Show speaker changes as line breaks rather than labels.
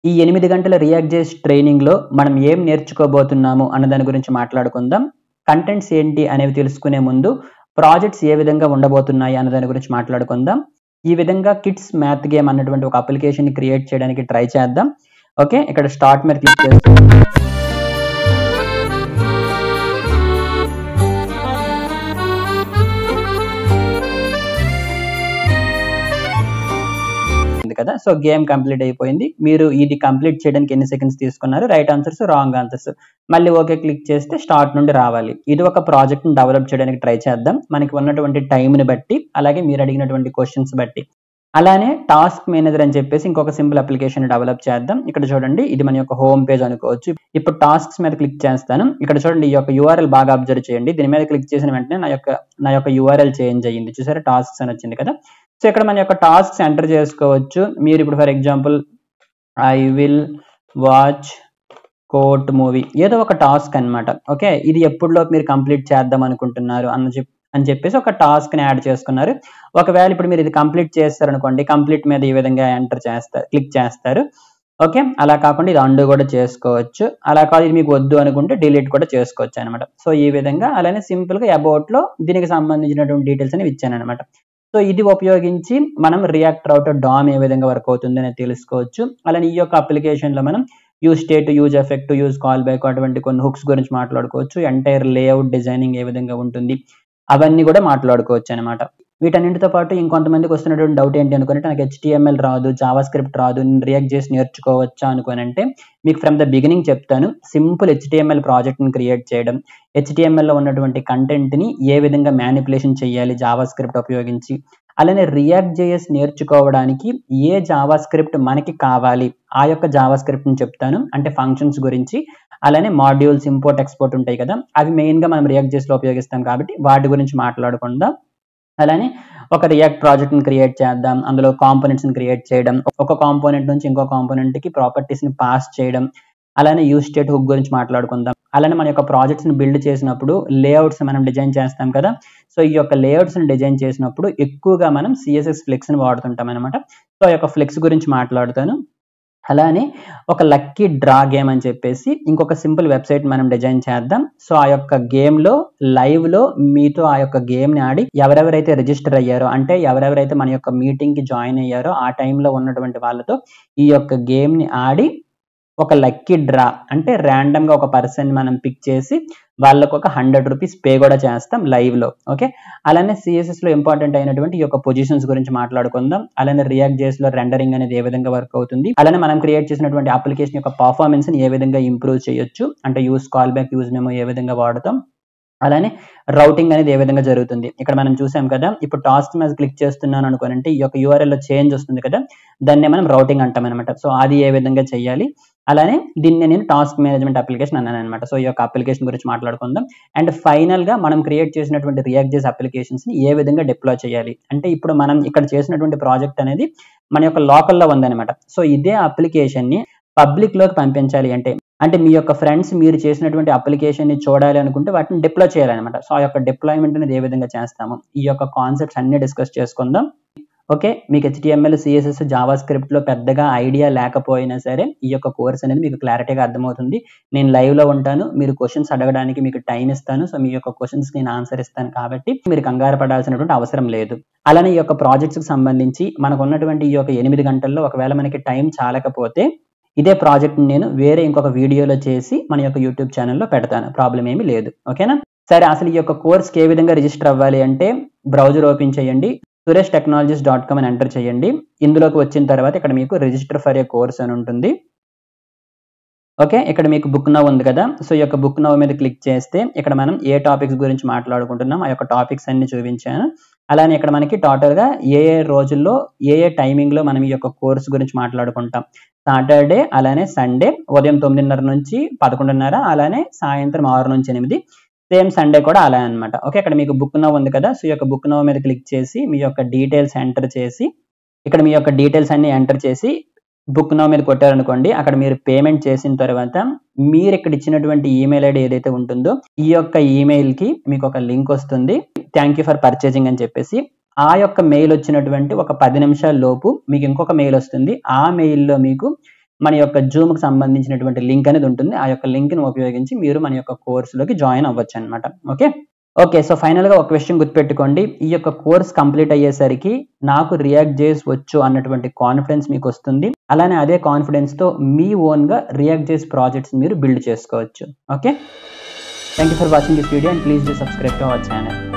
ఈ 8 గంటల react JS ట్రైనింగ్లో మనం ఏం నేర్చుకోబోతున్నాము అన్న దాని గురించి మాట్లాడుకుందాం. కంటెంట్స్ ఏంటి అనేవి తెలుసుకునే ముందు ప్రాజెక్ట్స్ ఏ విధంగా ఉండబోతున్నాయి అన్న దాని గురించి మాట్లాడుకుందాం. ఈ విధంగా కిడ్స్ మ్యాథ్ గేమ్ అన్నటువంటి ఒక అప్లికేషన్ ని క్రియేట్ చేయడానికి ట్రై చేద్దాం. ఓకే, ఇక్కడ స్టార్ట్ మీద క్లిక్ చేస్తాం. కదా, సో గేమ్ కంప్లీట్ అయిపోయింది. మీరు ఇది కంప్లీట్ చేయడానికి ఎన్ని సెకండ్స్ తీసుకున్నారు, రైట్ ఆన్సర్స్, రాంగ్ ఆన్సర్స్, మళ్ళీ ఓకే క్లిక్ చేస్తే స్టార్ట్ నుండి రావాలి. ఇది ఒక ప్రాజెక్ట్ ని డెవలప్ చేయడానికి ట్రై చేద్దాం, మనకి ఉన్నటువంటి టైంని బట్టి, అలాగే మీరు అడిగినటువంటి క్వశ్చన్స్ బట్టి. అలానే టాస్క్ మేనేజర్ అని చెప్పేసి ఇంకొక సింపుల్ అప్లికేషన్ డెవలప్ చేద్దాం. ఇక్కడ చూడండి, ఇది మన యొక్క హోమ్ పేజ్ అనుకోవచ్చు. ఇప్పుడు టాస్క్స్ మీద క్లిక్ చేస్తాను. ఇక్కడ చూడండి, ఈ యొక్క యూఆర్ఎల్ బాగా అబ్జర్వ్ చేయండి. దీని మీద క్లిక్ చేసిన వెంటనే నా యొక్క యూఆర్ఎల్ చేంజ్ అయ్యింది. చూసారా, టాస్క్స్ అని వచ్చింది కదా. సో ఇక్కడ మన యొక్క టాస్క్స్ ఎంటర్ చేసుకోవచ్చు. మీరు ఇప్పుడు for example I will watch court movie, ఏదో ఒక టాస్క్ అనమాట. ఓకే, ఇది ఎప్పుడులోపు మీరు కంప్లీట్ చేద్దాం అనుకుంటున్నారు అని చెప్పేసి ఒక టాస్క్ ని యాడ్ చేసుకున్నారు. ఒకవేళ ఇప్పుడు మీరు ఇది కంప్లీట్ చేస్తారనుకోండి, కంప్లీట్ మీద ఈ విధంగా క్లిక్ చేస్తారు. ఓకే, అలా కాకుండా ఇది అండు కూడా చేసుకోవచ్చు. అలా కాదు ఇది మీకు వద్దు అనుకుంటే డిలీట్ కూడా చేసుకోవచ్చు అనమాట. సో ఈ విధంగా, అలానే సింపుల్ గా అబౌట్ లో దీనికి సంబంధించినటువంటి డీటెయిల్స్ అని ఇచ్చాను అనమాట. సో ఇది ఉపయోగించి మనం రియాక్ట్ రౌటర్ డామ్ ఏ విధంగా వర్క్ అవుతుంది అనేది తెలుసుకోవచ్చు. అలానే ఈ యొక్క అప్లికేషన్ లో మనం use state, use effect, use call back అటువంటి కొన్ని హుక్స్ గురించి మాట్లాడుకోవచ్చు. ఎంటైర్ లేఅవుట్ డిజైనింగ్ ఏ విధంగా ఉంటుంది అవన్నీ కూడా మాట్లాడుకోవచ్చు అనమాట. వీటన్నింటితో పాటు ఇంకొంతమందికి వస్తున్నటువంటి డౌట్ ఏంటి అనుకుంటే, నాకు HTML రాదు, జావా స్క్రిప్ట్ రాదు, నేను రియాక్ట్ చేసి నేర్చుకోవచ్చా అనుకోనంటే, మీకు ఫ్రమ్ ద బిగినింగ్ చెప్తాను. సింపుల్ HTML ప్రాజెక్ట్ ని క్రియేట్ చేయడం, HTML లో ఉన్నటువంటి కంటెంట్ ని ఏ విధంగా మ్యానిపులేషన్ చేయాలి జావా స్క్రిప్ట్ ఉపయోగించి, అలానే రియాక్ట్ జేఎస్ నేర్చుకోవడానికి ఏ జావా స్క్రిప్ట్ మనకి కావాలి ఆ యొక్క జావా స్క్రిప్ట్ ని చెప్తాను. అంటే ఫంక్షన్స్ గురించి, అలానే మాడ్యూల్స్, ఇంపోర్ట్, ఎక్స్పోర్ట్ ఉంటాయి కదా, అవి మెయిన్ గా మనం రియాక్ట్ జేఎస్ లో ఉపయోగిస్తాం కాబట్టి వాటి గురించి మాట్లాడుకుందాం. అలానే ఒక రియాక్ట్ ప్రాజెక్ట్ ని క్రియేట్ చేద్దాం. అందులో కాంపోనెంట్స్ ని క్రియేట్ చేయడం, ఒక కాంపోనెంట్ నుంచి ఇంకో కాంపోనెంట్ కి ప్రాపర్టీస్ ని పాస్ చేయడం, అలానే యూజ్ స్టేట్ హుక్ గురించి మాట్లాడుకుందాం. అలానే మన యొక్క ప్రాజెక్ట్స్ ని బిల్డ్ చేసినప్పుడు లేఅవుట్స్ మనం డిజైన్ చేస్తాం కదా, సో ఈ యొక్క లేఅవుట్స్ ని డిజైన్ చేసినప్పుడు ఎక్కువగా మనం CSS ఫ్లెక్స్ ని వాడుతుంటాం అనమాట. సో ఆ యొక్క ఫ్లెక్స్ గురించి మాట్లాడుతాను. అలానే ఒక లక్కీ డ్రా గేమ్ అని చెప్పేసి ఇంకొక సింపుల్ వెబ్సైట్ మనం డిజైన్ చేద్దాం. సో ఆ యొక్క గేమ్ లో లైవ్ లో మీతో ఆ యొక్క గేమ్ ని ఆడి ఎవరెవరైతే రిజిస్టర్ అయ్యారో, అంటే ఎవరెవరైతే మన యొక్క మీటింగ్ కి జాయిన్ అయ్యారో ఆ టైంలో ఉన్నటువంటి వాళ్ళతో ఈ యొక్క గేమ్ ని ఆడి ఒక లక్కీ డ్రా, అంటే ర్యాండమ్ గా ఒక పర్సన్ మనం పిక్ చేసి వాళ్ళకు ఒక 100 రూపీస్ పే కూడా చేస్తాం లైవ్ లో. ఓకే, అలానే CSS లో ఇంపార్టెంట్ అయినటువంటి ఈ యొక్క పొజిషన్స్ గురించి మాట్లాడుకుందాం. అలానే రియాక్ట్ జేఎస్ లో రెండరింగ్ అనేది ఏ విధంగా వర్క్ అవుతుంది, అలానే మనం క్రియేట్ చేసినటువంటి అప్లికేషన్ యొక్క పర్ఫార్మెన్స్ ని ఏ విధంగా ఇంప్రూవ్ చేయొచ్చు, అంటే use callback, use memo ఏ విధంగా వాడతాం, అలానే రౌటింగ్ అనేది ఏ విధంగా జరుగుతుంది. ఇక్కడ మనం చూసాం కదా, ఇప్పుడు టాస్క్ మీద క్లిక్ చేస్తున్నాను అనుకోనంటే ఈ యొక్క URL లో చేంజ్ వస్తుంది కదా, దాన్ని మనం రౌటింగ్ అంటాం అనమాట. సో అది ఏ విధంగా చేయాలి, అలానే దీన్ని నేను టాస్క్ మేనేజ్మెంట్ అప్లికేషన్ అన్నాను అనమాట. సో ఈ యొక్క అప్లికేషన్ గురించి మాట్లాడుకుందాం. అండ్ ఫైనల్ గా మనం క్రియేట్ చేసినటువంటి రియాక్ట్ జేఎస్ అప్లికేషన్స్ ని ఏ విధంగా డిప్లాయ్ చేయాలి, అంటే ఇప్పుడు మనం ఇక్కడ చేసినటువంటి ప్రాజెక్ట్ అనేది మన యొక్క లోకల్లో ఉందన్నమాట. సో ఇదే అప్లికేషన్ ని పబ్లిక్ లోకి పంపించాలి అంటే మీ యొక్క ఫ్రెండ్స్ మీరు చేసినటువంటి అప్లికేషన్ ని చూడాలి అనుకుంటే వాటిని డిప్లాయ్ చేయాలన్నమాట. సో ఆ యొక్క డిప్లాయ్మెంట్ అనేది ఏ విధంగా చేస్తాము, ఈ యొక్క కాన్సెప్ట్స్ అన్ని డిస్కస్ చేసుకుందాం. ఓకే, మీకు HTML, CSS, జావా స్క్రిప్ట్ లో పెద్దగా ఐడియా లేకపోయినా సరే ఈ యొక్క కోర్స్ అనేది మీకు క్లారిటీగా అర్థమవుతుంది. నేను లైవ్ లో ఉంటాను, మీరు క్వశ్చన్స్ అడగడానికి మీకు టైం ఇస్తాను. సో మీ యొక్క క్వశ్చన్స్ నేను ఆన్సర్ ఇస్తాను కాబట్టి మీరు కంగారు పడాల్సినటువంటి అవసరం లేదు. అలానే ఈ యొక్క ప్రాజెక్ట్స్ కి సంబంధించి మనకు ఉన్నటువంటి ఈ యొక్క 8 గంటల్లో ఒకవేళ మనకి టైం చాలకపోతే ఇదే ప్రాజెక్ట్ నేను వేరే ఇంకొక వీడియోలో చేసి మన యొక్క యూట్యూబ్ ఛానల్లో పెడతాను, ప్రాబ్లం ఏమీ లేదు. ఓకేనా, సరే. అసలు ఈ యొక్క కోర్స్కి ఏ విధంగా రిజిస్టర్ అవ్వాలి అంటే బ్రౌజర్ ఓపెన్ చేయండి, surestechnologies.com అని ఎంటర్ చేయండి. ఇందులోకి వచ్చిన తర్వాత ఇక్కడ మీకు రిజిస్టర్ ఫర్ ఏ కోర్స్ అని ఉంటుంది. ఓకే, ఇక్కడ మీకు బుక్ నౌ ఉంది కదా, సో ఈ యొక్క బుక్ నౌ మీద క్లిక్ చేస్తే ఇక్కడ మనం ఏ టాపిక్స్ గురించి మాట్లాడుకుంటున్నాం ఆ యొక్క టాపిక్స్ అన్ని చూపించాను. అలానే ఇక్కడ మనకి టోటల్ గా ఏ రోజుల్లో ఏ టైమింగ్ లో మనం ఈ యొక్క కోర్స్ గురించి మాట్లాడుకుంటాం. సాటర్డే, అలానే సండే ఉదయం 9:30 నుంచి 11:30, అలానే సాయంత్రం 6 నుంచి 8, సేమ్ సండే కూడా అలా అనమాట. ఓకే, ఇక్కడ మీకు బుక్ నౌ ఉంది కదా, సో ఈ యొక్క బుక్ నౌ మీద క్లిక్ చేసి మీ యొక్క డీటెయిల్స్ ఎంటర్ చేసి ఇక్కడ మీ యొక్క డీటెయిల్స్ అన్ని ఎంటర్ చేసి బుక్ నౌ మీద కొట్టారనుకోండి, అక్కడ మీరు పేమెంట్ చేసిన తర్వాత మీరు ఇక్కడ ఇచ్చినటువంటి ఈమెయిల్ ఐడి ఏదైతే ఉంటుందో ఈ యొక్క ఈమెయిల్ కి మీకు ఒక లింక్ వస్తుంది, థ్యాంక్ యూ ఫర్ పర్చేజింగ్ అని చెప్పేసి. ఆ యొక్క మెయిల్ వచ్చినటువంటి ఒక 10 నిమిషాల లోపు మీకు ఇంకొక మెయిల్ వస్తుంది. ఆ మెయిల్లో మీకు మన యొక్క జూమ్కి సంబంధించినటువంటి లింక్ అనేది ఉంటుంది. ఆ యొక్క లింక్ని ఉపయోగించి మీరు మన యొక్క కోర్సులోకి జాయిన్ అవ్వచ్చు అనమాట. ఓకే సో ఫైనల్గా ఒక క్వశ్చన్ గుర్తుపెట్టుకోండి. ఈ యొక్క కోర్స్ కంప్లీట్ అయ్యేసరికి నాకు రియాక్ట్ జేఎస్ వచ్చు అన్నటువంటి కాన్ఫిడెన్స్ మీకు వస్తుంది. అలానే అదే కాన్ఫిడెన్స్తో మీ ఓన్గా రియాక్ట్ జేఎస్ ప్రాజెక్ట్స్ మీరు బిల్డ్ చేసుకోవచ్చు. Okay, thank you for watching this video and please do subscribe to our channel.